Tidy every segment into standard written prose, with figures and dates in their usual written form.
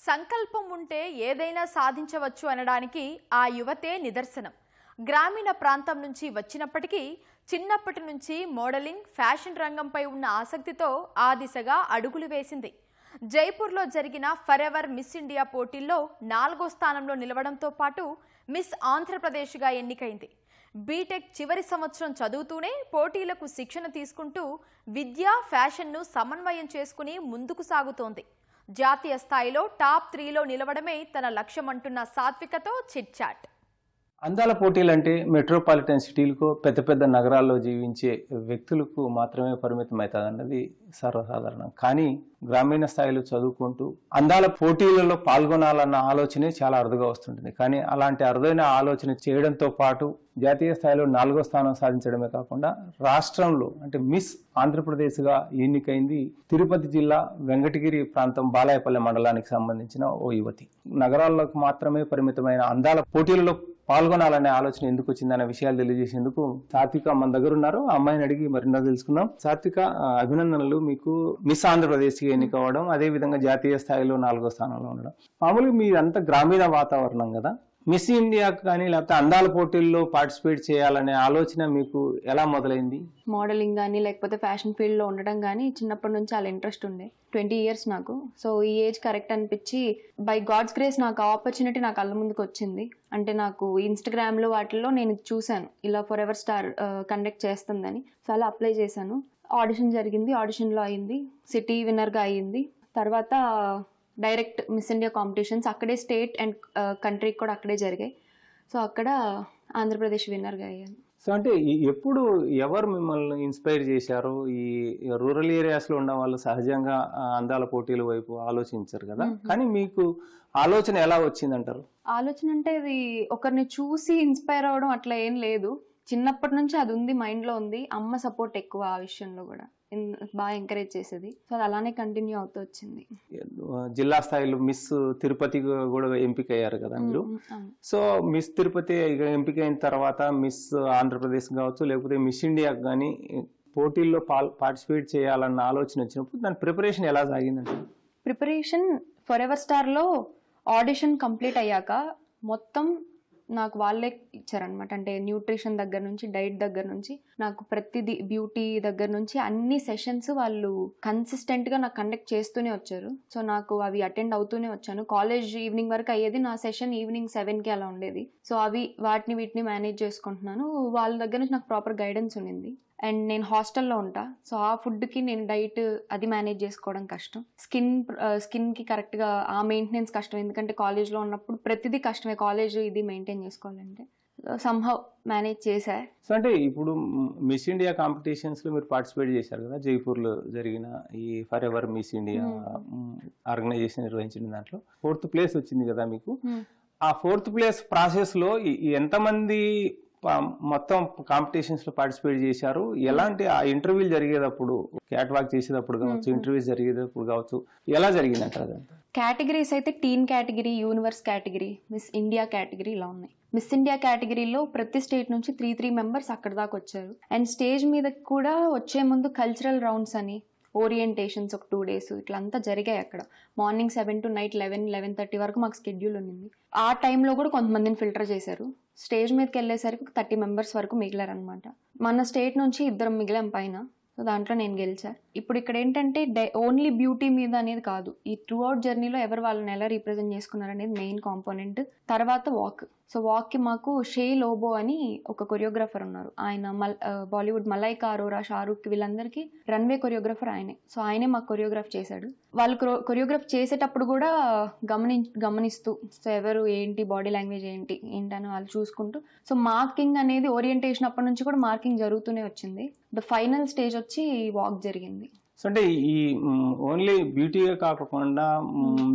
సంకల్పం ఉంటే ఏదైనా సాధించవచ్చు అనడానికి ఆ యువతే నిదర్శనం. గ్రామీణ ప్రాంతం నుంచి వచ్చినప్పటికీ చిన్నప్పటి నుంచి మోడలింగ్, ఫ్యాషన్ రంగంపై ఉన్న ఆసక్తితో ఆ దిశగా అడుగులు వేసింది. జైపూర్లో జరిగిన ఫరెవర్ మిస్ ఇండియా పోటీల్లో 4వ స్థానంలో నిలవడంతో పాటు మిస్ ఆంధ్రప్రదేశ్గా ఎన్నికైంది. బీటెక్ చివరి సంవత్సరం చదువుతూనే పోటీలకు శిక్షణ తీసుకుంటూ విద్య, ఫ్యాషన్ను సమన్వయం చేసుకుని ముందుకు సాగుతోంది. జాతీయ స్థాయిలో టాప్ 3లో నిలవడమే తన లక్ష్యమంటున్న సాత్వికతో చిట్ చాట్. అందాల పోటీలు అంటే మెట్రోపాలిటన్ సిటీలకు పెద్ద పెద్ద నగరాల్లో జీవించే వ్యక్తులకు మాత్రమే పరిమితం అవుతుంది అన్నది సర్వసాధారణం. కానీ గ్రామీణ స్థాయిలో చదువుకుంటూ అందాల పోటీలలో పాల్గొనాలన్న ఆలోచనే చాలా అరుదుగా వస్తుంటుంది. కానీ అలాంటి అరుదైన ఆలోచన చేయడంతో పాటు జాతీయ స్థాయిలో 4వ స్థానం సాధించడమే కాకుండా రాష్ట్రంలో అంటే మిస్ ఆంధ్రప్రదేశ్గా ఎన్నికైంది తిరుపతి జిల్లా వెంకటగిరి ప్రాంతం బాలాయపల్లె మండలానికి సంబంధించిన ఓ యువతి. నగరాలకు మాత్రమే పరిమితమైన అందాల పోటీలలో పాల్గొనాలనే ఆలోచన ఎందుకు వచ్చిందనే విషయాలు తెలియజేసేందుకు సాత్విక మన దగ్గర ఉన్నారు. ఆ అమ్మాయిని అడిగి మరిన్నో తెలుసుకుందాం. సాత్విక, అభినందనలు. మీకు మిస్ ఆంధ్రప్రదేశ్కి ఎన్నికవడం, అదే విధంగా జాతీయ స్థాయిలో 4వ స్థానంలో ఉండడం. మామూలుగా మీరంతా గ్రామీణ వాతావరణం కదా, మిస్ ఇండియా కానీ లేకపోతే అందాల పోటీల్లో పార్టిసిపేట్ చేయాలనే ఆలోచన మీకు ఎలా మొదలైంది? మోడలింగ్ కానీ లేకపోతే ఫ్యాషన్ ఫీల్డ్లో ఉండడం కానీ చిన్నప్పటి నుంచి చాలా ఇంట్రెస్ట్ ఉండే. 20 years నాకు. సో ఈ ఏజ్ కరెక్ట్ అనిపించి బై గాడ్స్ గ్రేస్ నాకు ఆపర్చునిటీ నా కళ్ళ ముందుకు వచ్చింది. అంటే నాకు ఇన్స్టాగ్రామ్లో వాటిల్లో నేను చూశాను ఇలా ఫరెవర్ స్టార్ కండక్ట్ చేస్తుందని. సో అలా అప్లై చేశాను. ఆడిషన్ జరిగింది, ఆడిషన్లో అయింది, సిటీ విన్నర్గా అయ్యింది. తర్వాత డైరెక్ట్ మిస్ ఇండియా కాంపిటీషన్స్ అక్కడే స్టేట్ అండ్ కంట్రీకి కూడా అక్కడే జరిగాయి. సో అక్కడ ఆంధ్రప్రదేశ్ విన్నర్గా అయ్యాను. సో అంటే ఎప్పుడు ఎవరు మిమ్మల్ని ఇన్స్పైర్ చేశారు? ఈ రూరల్ ఏరియాస్లో ఉన్న వాళ్ళు సహజంగా అందాల పోటీల వైపు ఆలోచించారు కదా, కానీ మీకు ఆలోచన ఎలా వచ్చిందంటారు? ఆలోచన అంటే ఇది ఒకరిని చూసి ఇన్స్పైర్ అవ్వడం అట్లా ఏం లేదు. చిన్నప్పటి నుంచి అది ఉంది, మైండ్లో ఉంది. అమ్మ సపోర్ట్ ఎక్కువ ఆ విషయంలో కూడా బాగా ఎంకరేజ్ చేసేది. సో అది అలానే కంటిన్యూ అవుతూ వచ్చింది. జిల్లా స్థాయిలో మిస్ తిరుపతి కూడా ఎంపిక అయ్యారు కదా మీరు. సో మిస్ తిరుపతి ఎంపిక అయిన తర్వాత మిస్ ఆంధ్రప్రదేశ్ కావచ్చు లేకపోతే మిస్ ఇండియా కానీ పోటీల్లో పార్టిసిపేట్ చేయాలన్న ఆలోచన వచ్చినప్పుడు దాని ప్రిపరేషన్ ఎలా సాగిందంటే? ప్రిపరేషన్ ఫరెవర్ స్టార్లో ఆడిషన్ కంప్లీట్ అయ్యాక మొత్తం నాకు వాళ్ళే ఇచ్చారనమాట. అంటే న్యూట్రిషన్ దగ్గర నుంచి, డైట్ దగ్గర నుంచి, నాకు ప్రతిదీ, బ్యూటీ దగ్గర నుంచి అన్ని సెషన్స్ వాళ్ళు కన్సిస్టెంట్గా నాకు కండక్ట్ చేస్తూనే వచ్చారు. సో నాకు అవి అటెండ్ అవుతూనే వచ్చాను. కాలేజ్ ఈవినింగ్ వరకు అయ్యేది, నా సెషన్ ఈవినింగ్ 7కి అలా ఉండేది. సో అవి వీటిని మేనేజ్ చేసుకుంటున్నాను. వాళ్ళ దగ్గర నుంచి నాకు ప్రాపర్ గైడెన్స్ ఉండింది. అండ్ నేను హాస్టల్లో ఉంటా. సో ఆ ఫుడ్కి నేను డైట్ అది మేనేజ్ చేసుకోవడం కష్టం. స్కిన్కి కరెక్ట్గా ఆ మెయింటెనెన్స్ కష్టం. ఎందుకంటే కాలేజ్లో ఉన్నప్పుడు ప్రతిదీ కష్టమే, కాలేజ్ ఇది మెయింటైన్ చేసుకోవాలంటే. సంహౌ మేనేజ్ చేశా. సో అంటే ఇప్పుడు మిస్ ఇండియా కాంపిటీషన్స్లో మీరు పార్టిసిపేట్ చేశారు కదా, జైపూర్లో జరిగిన ఈ ఫరెవర్ మిస్ ఇండియా ఆర్గనైజేషన్ నిర్వహించిన దాంట్లో 4th place వచ్చింది కదా మీకు. ఆ 4th place ప్రాసెస్లో ఎంతమంది మొత్తం కాంపిటీషన్స్ లో పార్టిసిపేట్ చేశారు? ఎలాంటి ఆ ఇంటర్వ్యూలు జరిగేటప్పుడు, క్యాట్ వాక్ చేసేటప్పుడు కావచ్చు, ఇంటర్వ్యూస్ జరిగేటప్పుడు కావచ్చు, ఎలా జరిగిందంటారు? కేటగిరీస్ అయితే teen category, universe category, Miss India category ఇలా ఉన్నాయి. మిస్ ఇండియా కేటగిరీలో ప్రతి స్టేట్ నుంచి 3 members అక్కడ దాకా వచ్చారు. అండ్ స్టేజ్ మీద కూడా వచ్చే ముందు కల్చరల్ రౌండ్స్ అని, ఓరియంటేషన్స్ ఒక 2 days ఇట్లా అంతా జరిగాయి అక్కడ. మార్నింగ్ 7 to night 11-11:30 వరకు మాకు స్కెడ్యూల్ ఉంది. ఆ టైంలో కూడా కొంతమందిని ఫిల్టర్ చేశారు. స్టేజ్ మీదకి వెళ్ళేసరికి 30 members వరకు మిగిలారనమాట. మన స్టేట్ నుంచి 2 మిగిలాం పైన. సో దాంట్లో నేను గెలిచా. ఇప్పుడు ఇక్కడ ఏంటంటే ఓన్లీ బ్యూటీ మీద అనేది కాదు, ఈ త్రూ అవుట్ జర్నీలో ఎవరు వాళ్ళని ఎలా రిప్రజెంట్ చేసుకున్నారు అనేది మెయిన్ కాంపోనెంట్. తర్వాత వాక్. సో వాక్కి మాకు షే లోబో అని ఒక కొరియోగ్రాఫర్ ఉన్నారు. ఆయన బాలీవుడ్ మలైకా అరోరా, షారూక్ వీళ్ళందరికీ రన్వే కొరియోగ్రాఫర్ ఆయనే. సో ఆయనే మాకు కొరియోగ్రాఫ్ చేశాడు. వాళ్ళు కొరియోగ్రాఫ్ చేసేటప్పుడు కూడా గమనిస్తూ, సో ఎవరు ఏంటి, బాడీ లాంగ్వేజ్ ఏంటి అని వాళ్ళు చూసుకుంటూ, సో మార్కింగ్ అనేది ఓరియంటేషన్ అప్పటి నుంచి కూడా మార్కింగ్ జరుగుతూనే వచ్చింది. ద ఫైనల్ స్టేజ్ వచ్చి వాక్ జరిగింది. సో అంటే ఈ ఓన్లీ బ్యూటీగా కాకుండా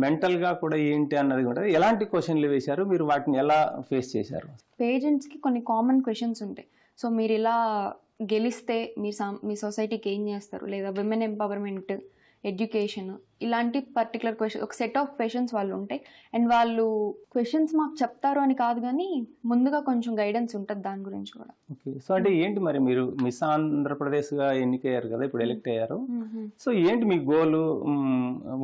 మెంటల్ గా కూడా ఏంటి అన్నది కూడా ఎలాంటి క్వశ్చన్లు వేశారు మీరు? వాటిని ఎలా ఫేస్ చేశారు? పేరెంట్స్కి కొన్ని కామన్ క్వశ్చన్స్ ఉంటాయి. సో మీరు ఇలా గెలిస్తే మీ సొసైటీకి ఏం చేస్తారు, లేదా విమెన్ ఎంపవర్మెంట్ ఎడ్యుకేషన్, ఇలాంటి పర్టికులర్ క్వశ్చన్, ఒక సెట్ ఆఫ్ క్వశ్చన్స్ వాళ్ళు ఉంటాయి. అండ్ వాళ్ళు క్వశ్చన్స్ మాకు చెప్తారు అని కాదు, కానీ ముందుగా కొంచెం గైడెన్స్ ఉంటుంది దాని గురించి కూడా. ఓకే. సో అంటే ఏంటి మరి మీరు మిస్ ఆంధ్రప్రదేశ్గా ఎన్నికయ్యారు కదా, ఇప్పుడు ఎలక్ట్ అయ్యారు. సో ఏంటి మీ గోల్?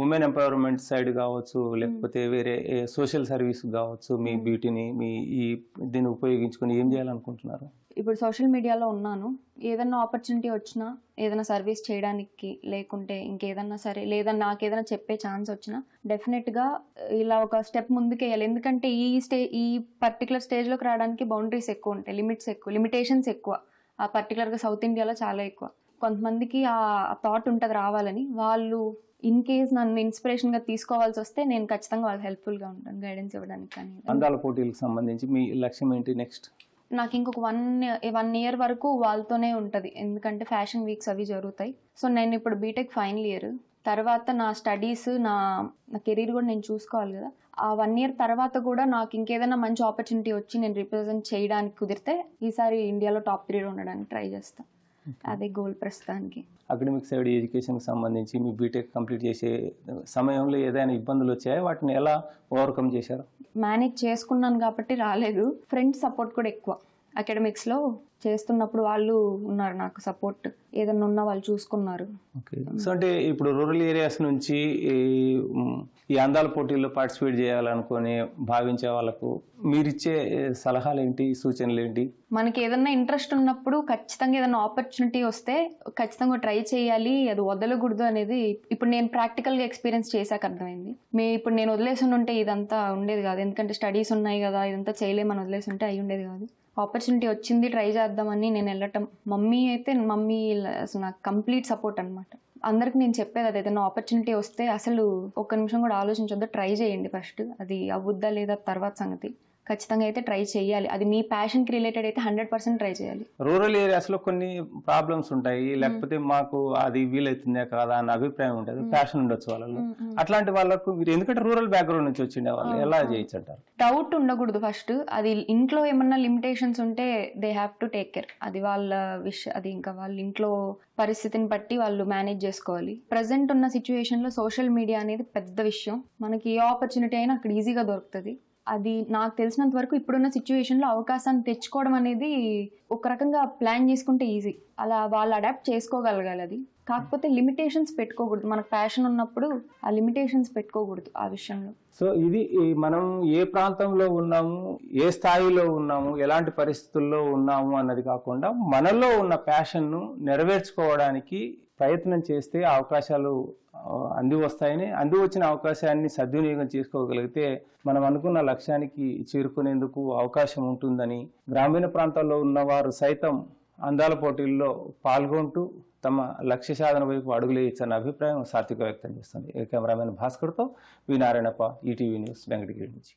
ఉమెన్ ఎంపవర్మెంట్ సైడ్ కావచ్చు, లేకపోతే వేరే సోషల్ సర్వీస్ కావచ్చు, మీ బ్యూటీని మీ ఈ దీన్ని ఉపయోగించుకొని ఏం చేయాలనుకుంటున్నారు? ఇప్పుడు సోషల్ మీడియాలో ఉన్నాను, ఏదన్నా ఆపర్చునిటీ వచ్చినా, ఏదైనా సర్వీస్ చేయడానికి, లేకుంటే ఇంకేదన్నా సరే, లేదా నాకు ఏదైనా చెప్పే ఛాన్స్ వచ్చినా డెఫినెట్గా ఇలా ఒక స్టెప్ ముందుకు వేయాలి. ఎందుకంటే ఈ పర్టికులర్ స్టేజ్లోకి రావడానికి బౌండరీస్ ఎక్కువ ఉంటాయి, లిమిటేషన్స్ ఎక్కువ. ఆ పర్టికులర్గా సౌత్ ఇండియాలో చాలా ఎక్కువ. కొంతమందికి ఆ థాట్ ఉంటుంది రావాలని. వాళ్ళు ఇన్ కేస్ నన్ను ఇన్స్పిరేషన్గా తీసుకోవాల్సి వస్తే నేను ఖచ్చితంగా వాళ్ళకి హెల్ప్ఫుల్గా ఉంటాను, గైడెన్స్ ఇవ్వడానికి. కానీ అందాల పోటీలకు సంబంధించి మీ లక్ష్యం ఏంటి నెక్స్ట్? నాకు ఇంకొక 1 year వరకు వాళ్ళతోనే ఉంటుంది, ఎందుకంటే ఫ్యాషన్ వీక్స్ అవి జరుగుతాయి. సో నేను ఇప్పుడు బీటెక్ ఫైనల్ ఇయర్, తర్వాత నా స్టడీస్, నా కెరీర్ కూడా నేను చూసుకోవాలి కదా. ఆ 1 year తర్వాత కూడా నాకు ఇంకేదైనా మంచి ఆపర్చునిటీ వచ్చి నేను రిప్రజెంట్ చేయడానికి కుదిరితే ఈసారి ఇండియాలో టాప్ 3 ఉండడానికి ట్రై చేస్తాను. అదే గోల్ ప్రస్తుతానికి. అకాడమిక్ సైడ్ ఎడ్యుకేషన్కి సంబంధించి మీ బీటెక్ కంప్లీట్ చేసే సమయంలో ఏదైనా ఇబ్బందులు వచ్చాయో వాటిని ఎలా ఓవర్కమ్ చేశారు? మేనేజ్ చేసుకున్నాను కాబట్టి రాలేదు. ఫ్రెండ్స్ సపోర్ట్ కూడా ఎక్కువ. అకాడమిక్స్లో చేస్తున్నప్పుడు వాళ్ళు ఉన్నారు నాకు సపోర్ట్, ఏదన్నా ఉన్నా వాళ్ళు చూసుకున్నారు. ఓకే. సో అంటే ఇప్పుడు రూరల్ ఏరియాస్ నుంచి ఈ అందాల పోటీల్లో పార్టిసిపేట్ చేయాలనుకొని భావించే వాళ్ళకు మీరిచ్చే సలహాలు ఏంటి, సూచనలు ఏంటి? మనకి ఏదన్నా ఇంట్రెస్ట్ ఉన్నప్పుడు ఖచ్చితంగా ఏదైనా ఆపర్చునిటీ వస్తే ఖచ్చితంగా ట్రై చేయాలి, అది వదలకూడదు అనేది ఇప్పుడు నేను ప్రాక్టికల్గా ఎక్స్పీరియన్స్ చేశాక అర్థమైంది. ఇప్పుడు నేను వదిలేసి ఉంటే ఇదంతా ఉండేది కాదు, ఎందుకంటే స్టడీస్ ఉన్నాయి కదా, ఇదంతా చేయలేమని వదిలేసి ఉంటే అయి ఉండేది కాదు. ఆపర్చునిటీ వచ్చింది, ట్రై చేద్దామని నేను వెళ్ళటం. మమ్మీ అసలు నాకు కంప్లీట్ సపోర్ట్ అనమాట. అందరికి నేను చెప్పేది అది, ఏదైనా ఆపర్చునిటీ వస్తే అసలు ఒక్క నిమిషం కూడా ఆలోచించొద్దు, ట్రై చేయండి ఫస్ట్. అది అవ్వుద్దా లేదా తర్వాత సంగతి. ఖచ్చితంగా అయితే ట్రై చేయాలి. అది మీ ప్యాషన్కి రిలేటెడ్ అయితే 100% ట్రై చేయాలి. రూరల్ ఏరియాస్లో కొన్ని ప్రాబ్లమ్స్ ఉంటాయి, లేకపోతే మాకు అది వీలవుతుందే కాదా అన్న అభిప్రాయం ఉంటుంది, ప్యాషన్ ఉండొచ్చు వాళ్ళలో. అట్లాంటి వాళ్ళకు మీరు, ఎందుకంటే రూరల్ బ్యాక్గ్రౌండ్ నుంచి వచ్చిండే వాళ్ళు, ఎలా చేయొచ్చు అంటారు? డౌట్ ఉండకూడదు ఫస్ట్. అది ఇంట్లో ఏమన్నా లిమిటేషన్స్ ఉంటే they have to take care. అది వాళ్ళ అది ఇంకా వాళ్ళ ఇంట్లో పరిస్థితిని బట్టి వాళ్ళు మేనేజ్ చేసుకోవాలి. ప్రజెంట్ ఉన్న సిచ్యువేషన్లో సోషల్ మీడియా అనేది పెద్ద విషయం. మనకి ఏ ఆపర్చునిటీ అయినా అక్కడ ఈజీగా దొరుకుతుంది. అది నాకు తెలిసినంత వరకు ఇప్పుడున్న సిచ్యువేషన్లో అవకాశాన్ని తెచ్చుకోవడం అనేది ఒక రకంగా ప్లాన్ చేసుకుంటే ఈజీ. అలా వాళ్ళు అడాప్ట్ చేసుకోగలగాలి. అది కాకపోతే లిమిటేషన్స్ పెట్టుకోకూడదు. మనకు ప్యాషన్ ఉన్నప్పుడు ఆ లిమిటేషన్స్ పెట్టుకోకూడదు ఆ విషయంలో. సో ఇది మనం ఏ ప్రాంతంలో ఉన్నాము, ఏ స్థాయిలో ఉన్నాము, ఎలాంటి పరిస్థితుల్లో ఉన్నాము అన్నది కాకుండా మనలో ఉన్న ప్యాషన్ను నెరవేర్చుకోవడానికి ప్రయత్నం చేస్తే అవకాశాలు అంది వస్తాయని, అంది వచ్చిన అవకాశాన్ని సద్వినియోగం చేసుకోగలిగితే మనం అనుకున్న లక్ష్యానికి చేరుకునేందుకు అవకాశం ఉంటుందని, గ్రామీణ ప్రాంతాల్లో ఉన్నవారు సైతం అందాల పోటీల్లో పాల్గొంటూ తమ లక్ష్య సాధన వైపు అడుగులేయచ్చన్న అభిప్రాయం సాత్విక వ్యక్తం చేస్తుంది. కెమెరామెన్ భాస్కర్తో వి నారాయణప్ప, ఈటీవీ న్యూస్, వెంకటగిరి నుంచి.